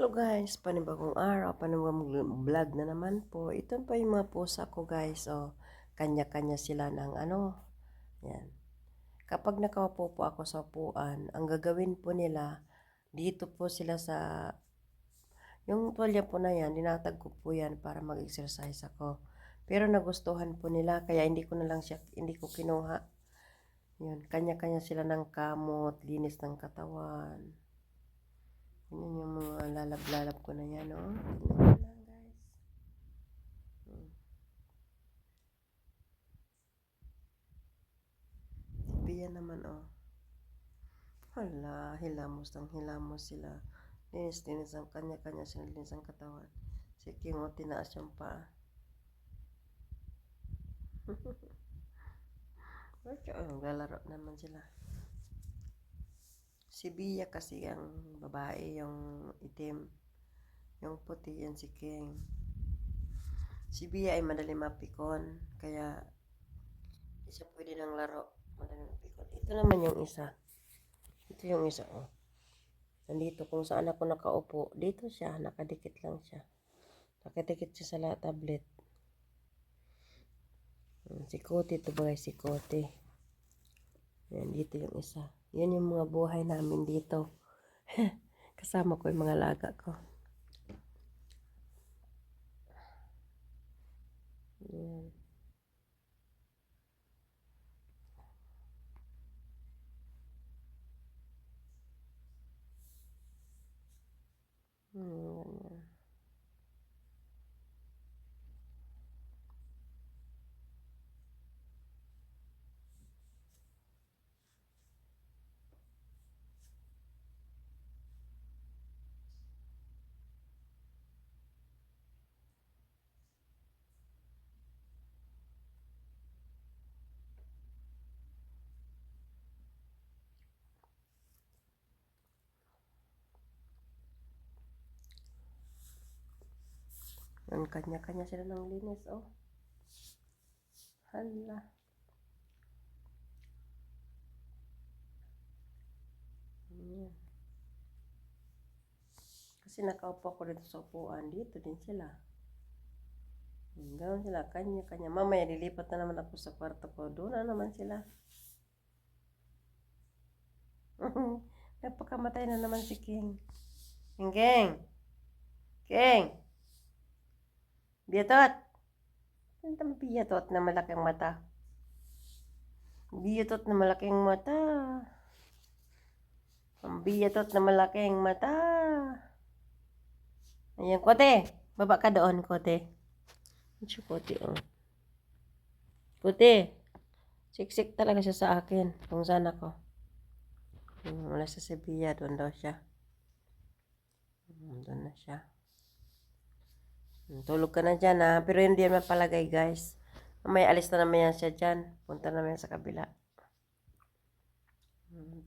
Hello guys, panibagong araw, panibagong vlog na naman po. Ito pa yung mga pusa ko guys. Oh, kanya-kanya sila ng ano. Yan. Kapag nakaupo po ako sa upuan, ang gagawin po nila, dito po sila sa, yung tuwalya po na yan, dinatag ko po yan para mag-exercise ako. Pero nagustuhan po nila, kaya hindi ko kinuha. Yun, kanya-kanya sila ng kamot, linis ng katawan. Yan yung mga lalab-lalab ko na yan, oh. Tingnan lang, guys. Biya naman, oh. Hala, hilamos sila. Linis ang kanya-kanya sila, linis ang katawan. Si King, oh, tinaas yung paa. Lalaro naman sila. Si Bia kasi ang babae, yung itim. Yung puti yan si King. Si Bia ay madali mapikon, kaya isa pwede ng laro. Madali mapikon. Ito naman yung isa. Ito yung isa, oh. Nandito kung saan ako nakaupo. Dito siya, nakadikit lang siya. Nakadikit siya sa tablet. Si Kote ito ba guys, si Kote. Yan, dito yung isa. Yan yung mga buhay namin dito. Kasama ko yung mga laga ko. Yan. Ganyan. Yan, kanya-kanya sila ng linis, oh. Hala. Yan. Kasi nakaupo ako dito sa upuan, dito din sila. Ganoon sila, kanya-kanya. Mamaya, lilipat na naman ako sa kwarto ko. Doon na naman sila. Nagpakamatay na naman si King. King! King! Biyatot! Ano naman biyatot na malaking mata? Biyatot na malaking mata. Ang biyatot na malaking mata. Ayan, Kote. Baba ka doon, Kote. Ito, Kote, oh. Kote. Siksik talaga siya sa akin. Kung saan ako. Wala sa Sevilla. Doon daw siya. Doon na siya. Tulog ka na dyan, ha. Pero hindi yan mapalagay, guys. May alis na naman yan siya dyan. Punta naman yan sa kabila.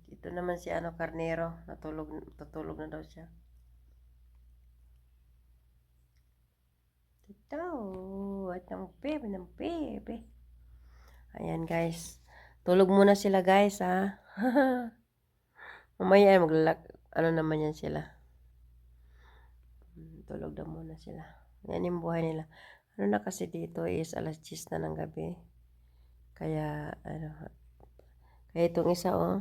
Ito naman si Carnero. Tutulog na daw siya. Ito. At ng bebe. Ayan, guys. Tulog muna sila, guys, ha. Mamaya ano naman yan sila. Tulog na muna sila. Yan yung buhay nila. Ano na kasi dito is alas 10 na ng gabi. Kaya, kaya itong isa, oh.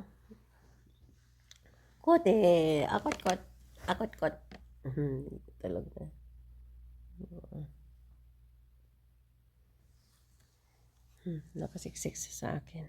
Kote, akot-kot. Tulog na. Nakasiksik sa akin.